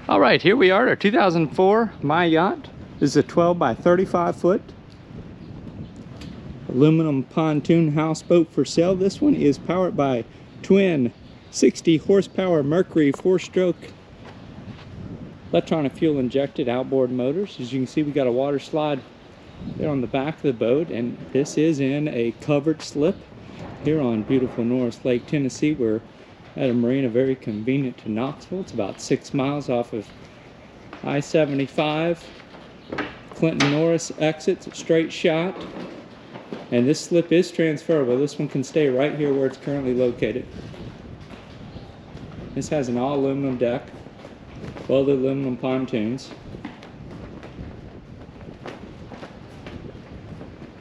All right, here we are at our 2004 Myacht. This is a 12 by 35 foot aluminum pontoon houseboat for sale. This one is powered by twin 60 horsepower Mercury 4-stroke electronic fuel injected outboard motors. As you can see, we got a water slide there on the back of the boat, and this is in a covered slip here on beautiful Norris Lake, Tennessee. We're at a marina very convenient to Knoxville. It's about 6 miles off of I-75. Clinton Norris exits, straight shot. And this slip is transferable. This one can stay right here where it's currently located. This has an all aluminum deck, welded aluminum pontoons.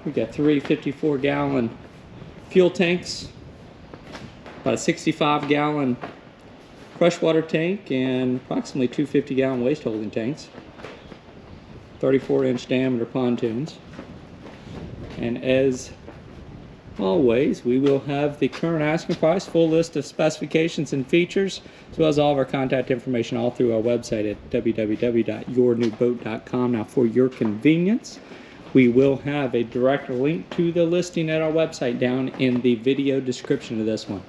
We got 3 54-gallon fuel tanks, about a 65-gallon freshwater tank, and approximately 2 50-gallon waste holding tanks. 34-inch diameter pontoons. And as always, we will have the current asking price, full list of specifications and features, as well as all of our contact information all through our website at www.yournewboat.com. Now, for your convenience, we will have a direct link to the listing at our website down in the video description of this one.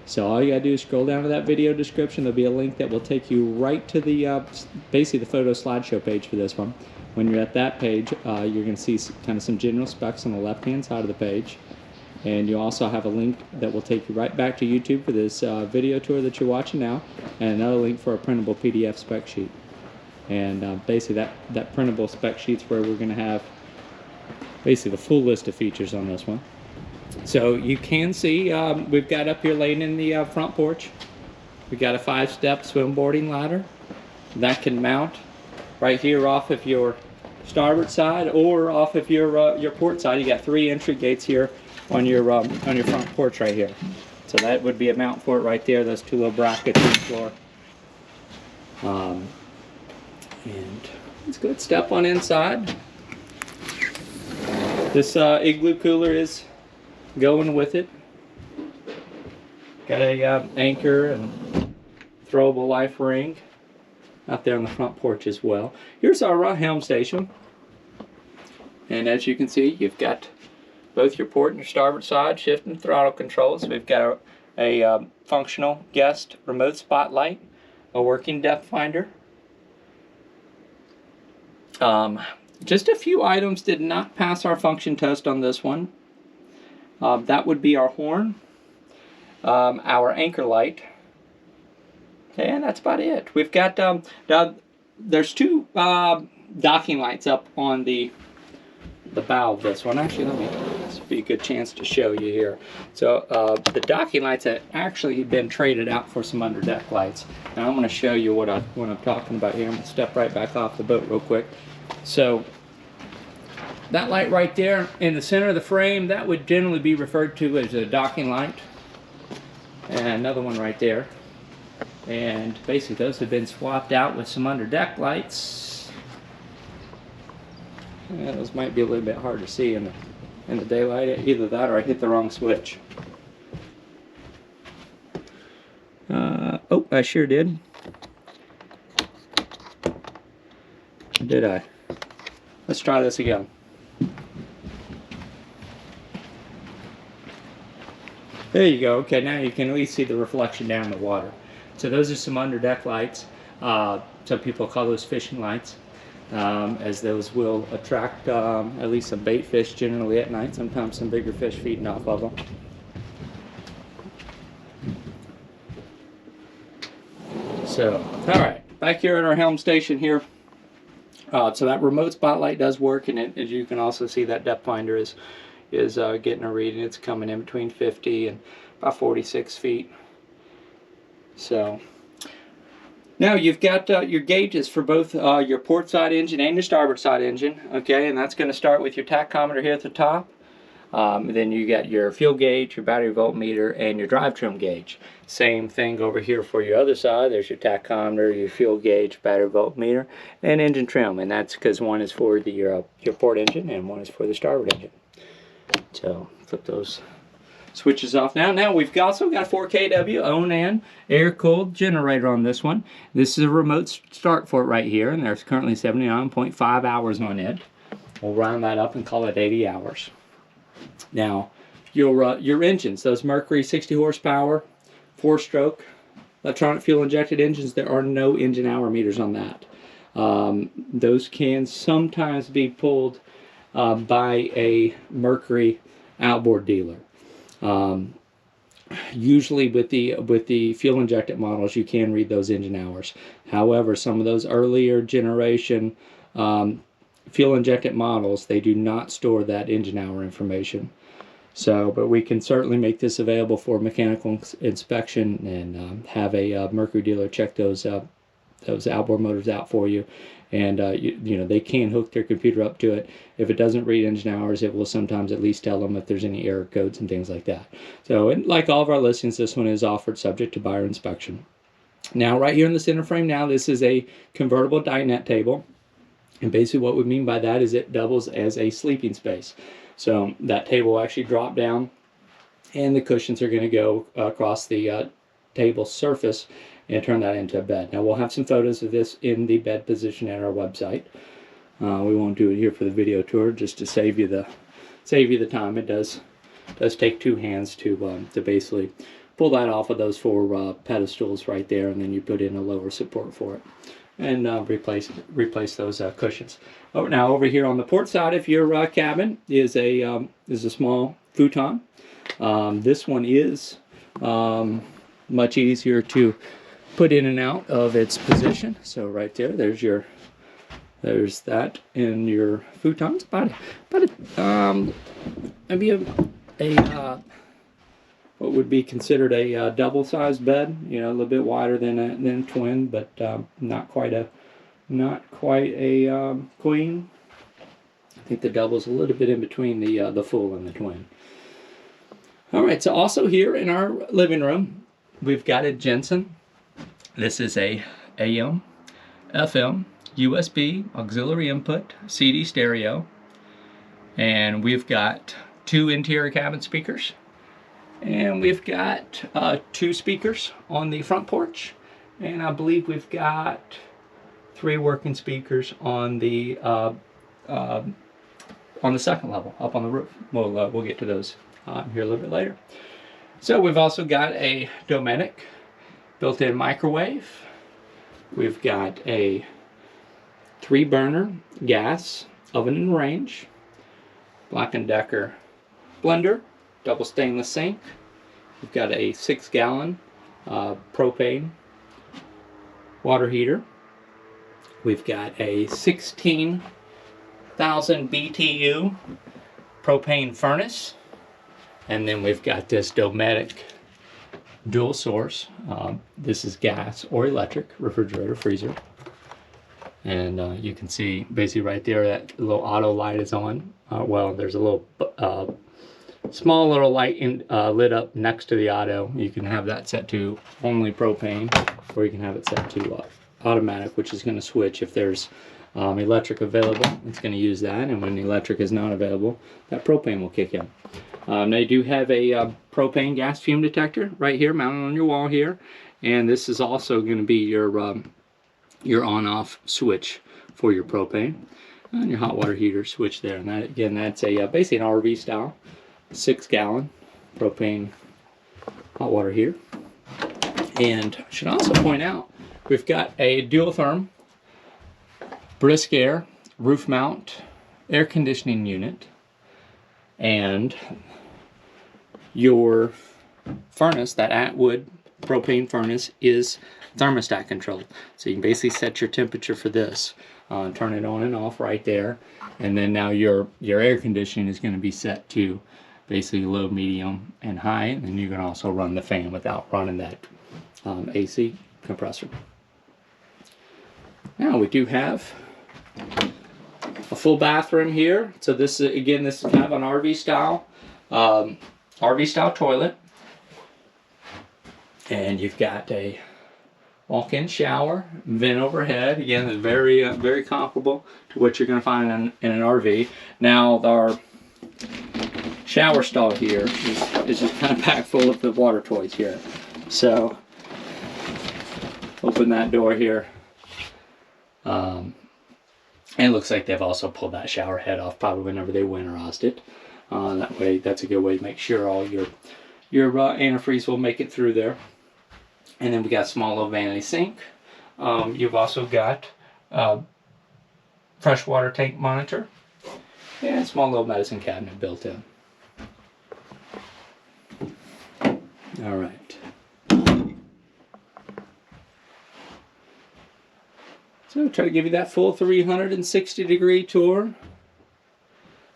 So all you gotta do is scroll down to that video description. There'll be a link that will take you right to the basically the photo slideshow page for this one. When you're at that page, you're gonna see kind of some general specs on the left-hand side of the page, and you also have a link that will take you right back to YouTube for this video tour that you're watching now, and another link for a printable PDF spec sheet. And basically that printable spec sheet's where we're gonna have basically the full list of features on this one. So you can see we've got up here laying in the front porch, we've got a 5-step swim boarding ladder that can mount right here off of your starboard side or off of your port side. You got 3 entry gates here on your front porch right here. So that would be a mount for it right there. Those 2 little brackets on the floor. And let's go ahead, step on inside. This igloo cooler is going with it. Got a anchor and throwable life ring out there on the front porch as well. Here's our helm station. And as you can see, you've got both your port and your starboard side shift and throttle controls. We've got a functional guest remote spotlight, a working depth finder. Just a few items did not pass our function test on this one. That would be our horn, our anchor light, and that's about it. We've got there's 2 docking lights up on the bow of this one. Actually, this would be a good chance to show you here. So the docking lights have actually been traded out for some underdeck lights. And I'm going to show you what I'm talking about here. I'm going to step right back off the boat real quick. So that light right there in the center of the frame, that would generally be referred to as a docking light. And another one right there. And basically those have been swapped out with some underdeck lights. Yeah, those might be a little bit hard to see in the daylight. Either that or I hit the wrong switch. Oh, I sure did. Did I? Let's try this again. There you go. Okay, now you can at least see the reflection down the water. So those are some underdeck lights. Some people call those fishing lights, as those will attract at least some bait fish generally at night. Sometimes some bigger fish feeding off of them. So, all right, back here at our helm station here. So that remote spotlight does work, and as you can also see, that depth finder is getting a reading. It's coming in between 50 and about 46 feet. So now you've got your gauges for both your port side engine and your starboard side engine. Okay, and that's going to start with your tachometer here at the top. Then you got your fuel gauge, your battery voltmeter, and your drive trim gauge. Same thing over here for your other side. There's your tachometer, your fuel gauge, battery voltmeter, and engine trim. And that's because one is for the your port engine and one is for the starboard engine. So flip those switches off now. Now we've also got a 4 kW Onan air-cooled generator on this one. This is a remote start for it right here, and there's currently 79.5 hours on it. We'll round that up and call it 80 hours. Now, your engines, those Mercury 60 horsepower, 4-stroke, electronic fuel injected engines, there are no engine hour meters on that. Those can sometimes be pulled by a Mercury outboard dealer. Usually with the fuel injected models, you can read those engine hours. However, some of those earlier generation fuel injected models, they do not store that engine hour information. So, but we can certainly make this available for mechanical inspection and have a Mercury dealer check those outboard motors out for you. And you know, they can hook their computer up to it. If it doesn't read engine hours, it will sometimes at least tell them if there's any error codes and things like that. So, and like all of our listings, this one is offered subject to buyer inspection. Now, right here in the center frame now, this is a convertible dinette table. And basically what we mean by that is it doubles as a sleeping space. So that table will actually drop down, and the cushions are going to go across the table surface and turn that into a bed. Now we'll have some photos of this in the bed position at our website. We won't do it here for the video tour, just to save you the time. It does take two hands to basically pull that off of those 4 pedestals right there, and then you put in a lower support for it and replace those cushions. Oh, now over here on the port side of your cabin is a small futon. This one is much easier to put in and out of its position. So right there, there's that in your futon. It's about maybe a what would be considered a double-sized bed. You know, a little bit wider than twin, but not quite a queen. I think the double's a little bit in between the full and the twin. All right, so also here in our living room, we've got a Jensen. This is a AM, FM, USB, auxiliary input, CD stereo, and we've got 2 interior cabin speakers, and we've got 2 speakers on the front porch, and I believe we've got 3 working speakers on the second level, up on the roof. We'll get to those here a little bit later. So we've also got a Dometic built-in microwave. We've got a 3-burner gas oven and range, Black & Decker blender, double stainless sink. We've got a 6-gallon propane water heater. We've got a 16,000 BTU propane furnace. And then we've got this Dometic dual source. This is gas or electric refrigerator freezer. And you can see basically right there that little auto light is on. Well, there's a little small little light lit up next to the auto. You can have that set to only propane, or you can have it set to automatic, which is going to switch if there's electric available. It's going to use that, and when the electric is not available, that propane will kick in. They do have a propane gas fume detector right here mounted on your wall here, and this is also going to be your on-off switch for your propane, and your hot water heater switch there. And that, again, that's a basically an RV style 6-gallon propane hot water heater. And I should also point out, we've got a dual therm brisk air roof mount air conditioning unit, and your furnace, that Atwood propane furnace, is thermostat controlled. So you can basically set your temperature for this, turn it on and off right there, and then now your air conditioning is going to be set to basically low, medium, and high, and then you can also run the fan without running that AC compressor. Now we do have a full bathroom here. So this is, again, this is kind of an RV style toilet, and you've got a walk-in shower, vent overhead. Again, it's very comparable to what you're going to find in an RV. Now our shower stall here is just kind of packed full of the water toys here. So open that door here. And it looks like they've also pulled that shower head off probably whenever they winterized it. That way, that's a good way to make sure all your antifreeze will make it through there. And then we got a small little vanity sink. You've also got freshwater tank monitor and a small little medicine cabinet built in. All right. So try to give you that full 360-degree tour.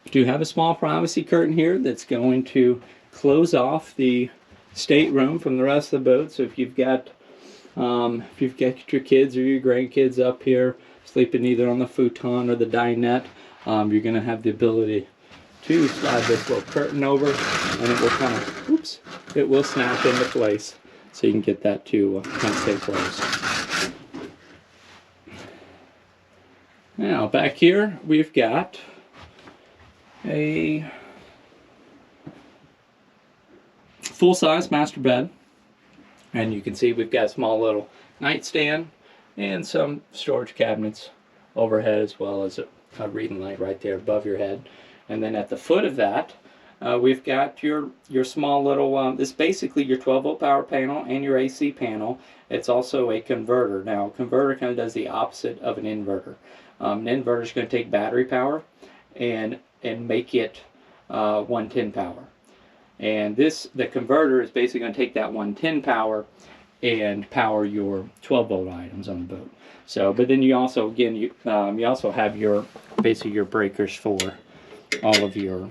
We do have a small privacy curtain here that's going to close off the stateroom from the rest of the boat. So if you've got your kids or your grandkids up here sleeping either on the futon or the dinette, you're going to have the ability to slide this little curtain over, and it will kind of, oops, it will snap into place, so you can get that to kind of stay closed. Now back here we've got a full-size master bed, and you can see we've got a small little nightstand and some storage cabinets overhead, as well as a reading light right there above your head. And then at the foot of that, we've got your small little, this is basically your 12-volt power panel and your AC panel. It's also a converter. Now, a converter kind of does the opposite of an inverter. An inverter is going to take battery power and make it 110 power. And the converter is basically going to take that 110 power and power your 12-volt items on the boat. So, but then you also, again, you also have basically your breakers for all of your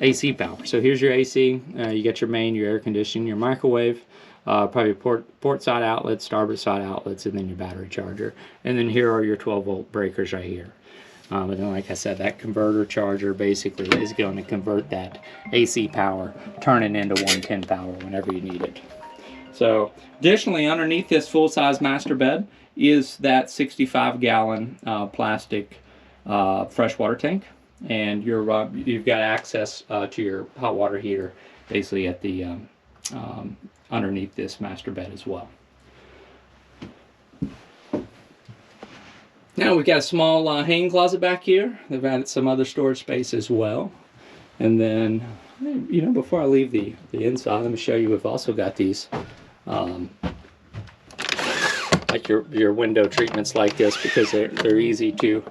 AC power. So here's your AC. You got your main, your air conditioning, your microwave, probably port side outlets, starboard side outlets, and then your battery charger. And then here are your 12-volt breakers right here. And then, like I said, that converter charger basically is going to convert that AC power, turn it into 110 power whenever you need it. So, additionally, underneath this full-size master bed is that 65-gallon plastic freshwater tank, and you've got access to your hot water heater basically at the underneath this master bed as well. Now we've got a small hanging closet back here. They've added some other storage space as well. And then, you know, before I leave the inside, let me show you, we've also got these like your window treatments like this, because they're easy to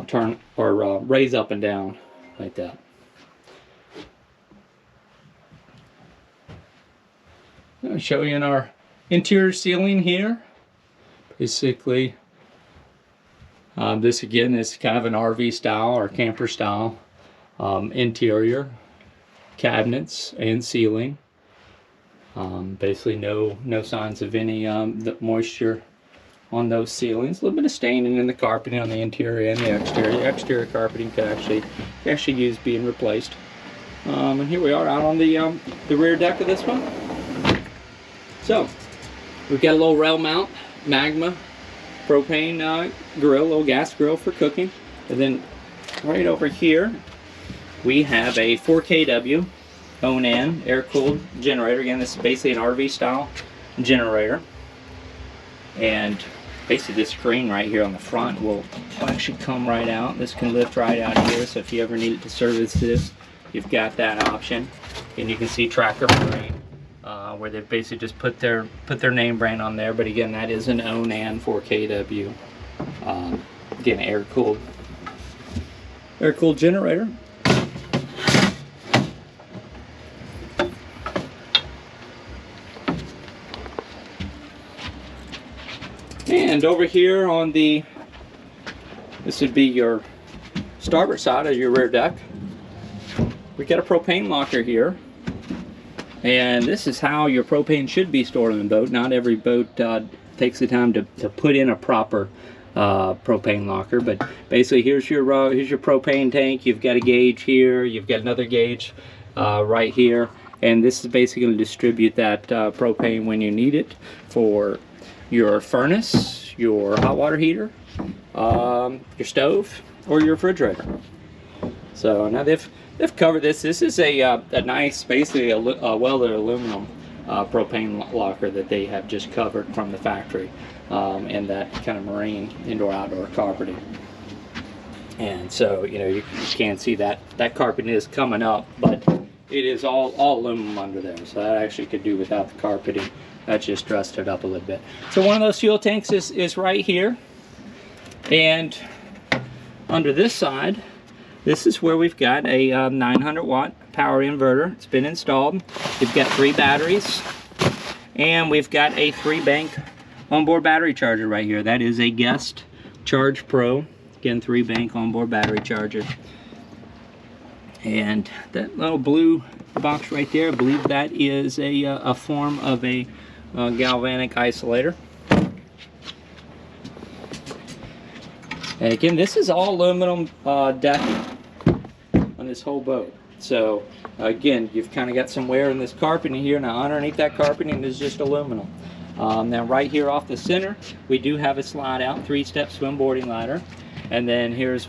turn or raise up and down like that. I'll show you in our interior ceiling here. Basically, this again is kind of an RV style or camper style interior cabinets and ceiling. Basically no signs of any the moisture on those ceilings. A little bit of staining in the carpeting on the interior and the exterior. The exterior carpeting could actually use being replaced. And here we are out on the rear deck of this one. So we've got a little rail mount Magma propane grill, little gas grill for cooking. And then right over here we have a 4 kW Onan air-cooled generator. Again, this is basically an RV style generator, and basically this screen right here on the front will actually come right out. This can lift right out here, so if you ever needed to service this, you've got that option. And you can see Tracker Marine, where they've basically just put their name brand on there. But again, that is an Onan 4 kW again air-cooled generator. And over here on this would be your starboard side of your rear deck, we got a propane locker here. And this is how your propane should be stored in the boat. Not every boat takes the time to put in a proper propane locker, but basically here's your propane tank. You've got a gauge here, you've got another gauge right here, and this is basically going to distribute that propane when you need it for your furnace, your hot water heater, your stove, or your refrigerator. So now they've they've covered this. This is a nice, basically a welded aluminum propane locker that they have just covered from the factory, and that kind of marine indoor-outdoor carpeting. And so, you know, you can see that carpeting is coming up, but it is all aluminum under there, so that actually could do without the carpeting. That's just dressed it up a little bit. So one of those fuel tanks is right here, and under this side, this is where we've got a 900-watt power inverter. It's been installed. We've got 3 batteries, and we've got a 3-bank onboard battery charger right here. That is a Guest Charge Pro. Again, 3-bank onboard battery charger. And that little blue box right there, I believe that is a form of a galvanic isolator. And again, this is all aluminum deck on this whole boat. So again, you've kind of got some wear in this carpeting here. Now underneath that carpeting is just aluminum. Now right here off the center, we do have a slide out 3-step swim boarding ladder. And then here's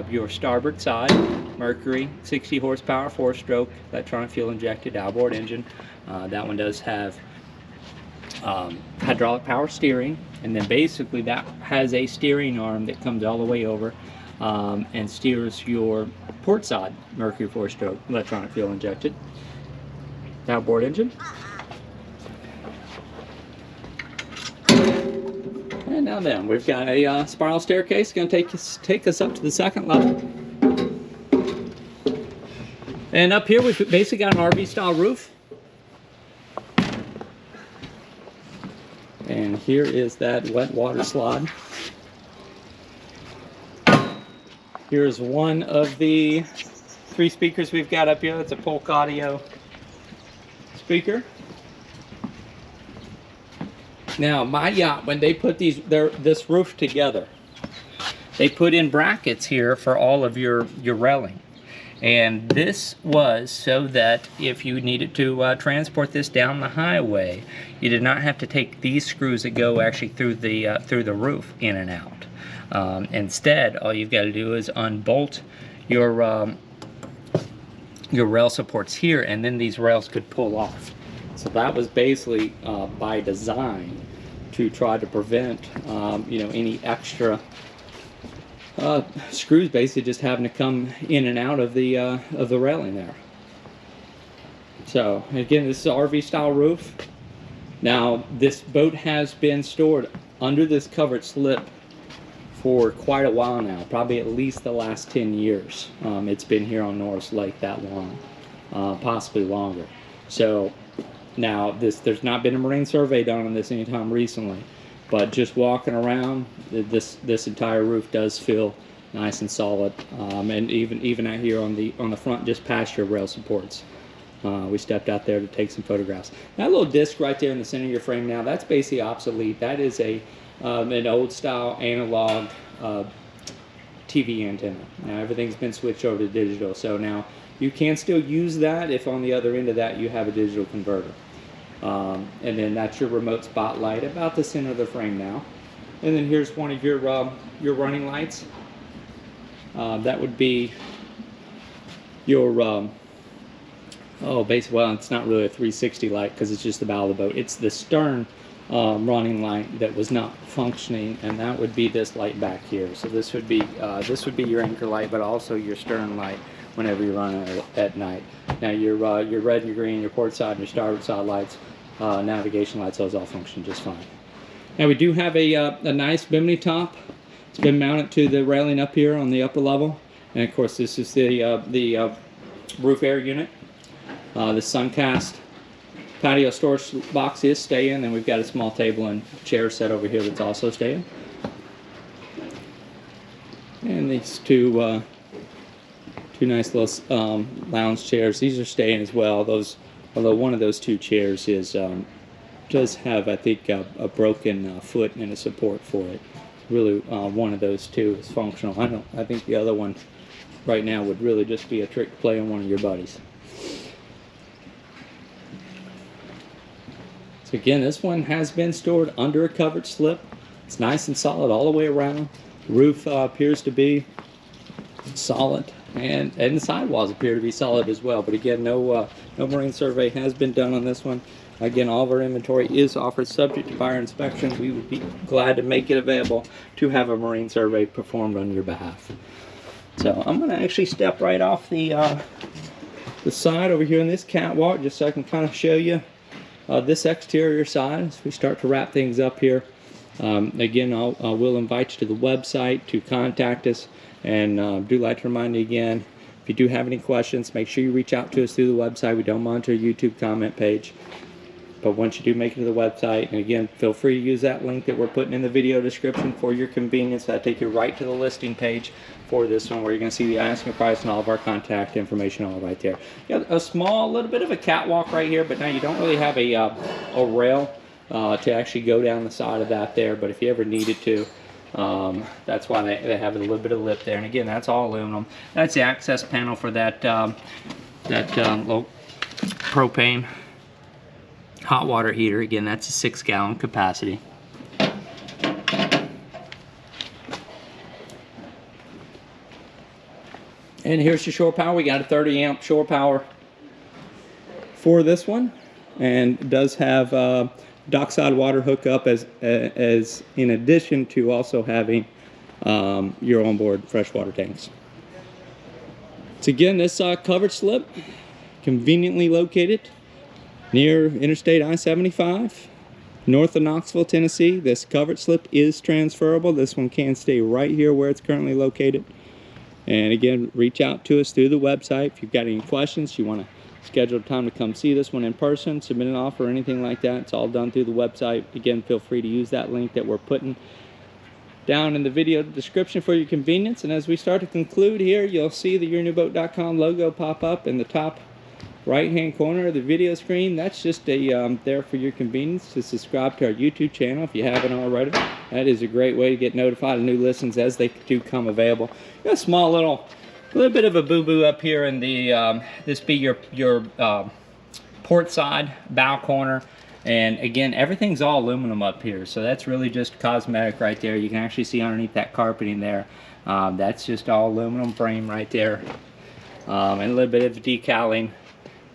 your starboard side, Mercury, 60 horsepower, 4-stroke, electronic fuel injected outboard engine. That one does have hydraulic power steering, and then basically that has a steering arm that comes all the way over and steers your port side, Mercury 4-stroke, electronic fuel injected outboard engine. And now then, we've got a spiral staircase going to take us up to the 2nd level. And up here we've basically got an RV style roof. And here is that wet water slide. Here's one of the 3 speakers we've got up here. That's a Polk Audio speaker. Now, my yacht, when they put this roof together, they put in brackets here for all of your railing. And this was so that if you needed to transport this down the highway, you did not have to take these screws that go actually through the roof in and out. Instead, all you've got to do is unbolt your rail supports here, and then these rails could pull off. So that was basically by design to try to prevent you know, any extra screws basically just having to come in and out of the railing there. So again, this is an RV style roof. Now this boat has been stored under this covered slip for quite a while now, probably at least the last 10 years. It's been here on Norris Lake that long, possibly longer. So now there's not been a marine survey done on this anytime recently, but just walking around, this entire roof does feel nice and solid. And even out here on the front, just past your rail supports, we stepped out there to take some photographs. That little disc right there in the center of your frame now, that's basically obsolete. That is an old style analog TV antenna. Now everything's been switched over to digital, so now you can still use that if on the other end of that you have a digital converter. And then that's your remote spotlight about the center of the frame now. And then here's one of your running lights. That would be your basically, well, it's not really a 360 light because it's just the bow of the boat. It's the stern running light that was not functioning, and that would be this light back here. So this would be your anchor light, but also your stern light whenever you're running at night. Now your red, your green, your port side, and your starboard side lights, navigation lights, those all function just fine. Now we do have a nice Bimini top. It's been mounted to the railing up here on the upper level, and of course this is the roof air unit. The Suncast patio storage box is staying, and we've got a small table and chair set over here that's also staying. And these two nice little lounge chairs, these are staying as well. Although one of those 2 chairs does have, I think, a broken foot and a support for it. Really, one of those 2 is functional. I think the other one right now would really just be a trick to play on one of your buddies. So again, this one has been stored under a covered slip. It's nice and solid all the way around. The roof appears to be solid. And the sidewalls appear to be solid as well. But again, no marine survey has been done on this one. Again, all of our inventory is offered subject to buyer inspection. We would be glad to make it available to have a marine survey performed on your behalf. So I'm going to actually step right off the side over here in this catwalk, just so I can kind of show you this exterior side as we start to wrap things up here. Again, I will invite you to the website to contact us, and do like to remind you again, if you do have any questions, make sure you reach out to us through the website. We don't monitor a YouTube comment page. But once you do make it to the website, and again, feel free to use that link that we're putting in the video description for your convenience. That'll take you right to the listing page for this one, where you're going to see the asking price and all of our contact information all right there. You have a small, little bit of a catwalk right here, but now you don't really have a rail to actually go down the side of that there. But if you ever needed to, that's why they have a little bit of lip there. And again, that's all aluminum. That's the access panel for that low propane hot water heater. Again, that's a 6-gallon capacity. And here's your shore power. We got a 30 amp shore power for this one, and it does have dockside water hookup as in addition to also having your onboard freshwater tanks. So again, this covered slip, conveniently located near Interstate I-75, north of Knoxville, Tennessee. This covered slip is transferable. This one can stay right here where it's currently located. And again, reach out to us through the website if you've got any questions, you want to schedule a time to come see this one in person, submit an offer or anything like that. It's all done through the website. Again, feel free to use that link that we're putting down in the video description for your convenience. And as we start to conclude here, you'll see the yournewboat.com logo pop up in the top right hand corner of the video screen. That's just there for your convenience to subscribe to our YouTube channel if you haven't already. That is a great way to get notified of new listings as they do come available. Got a small little bit of a boo-boo up here in the this be your port side bow corner. And again, everything's all aluminum up here, so that's really just cosmetic right there. You can actually see underneath that carpeting there, that's just all aluminum frame right there, and a little bit of decaling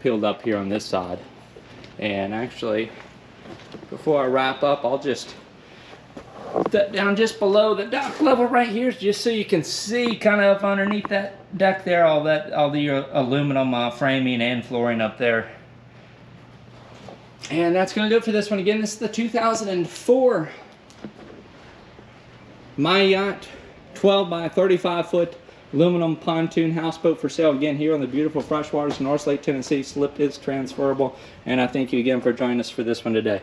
peeled up here on this side. And actually, before I wrap up, I'll just step down just below the dock level right here, just so you can see kind of underneath that deck there, all the aluminum framing and flooring up there. And that's going to do it for this one. Again, this is the 2004 Myacht 12 by 35 foot aluminum pontoon houseboat for sale. Again, here on the beautiful freshwaters of Norris Lake, Tennessee. Slip is transferable. And I thank you again for joining us for this one today.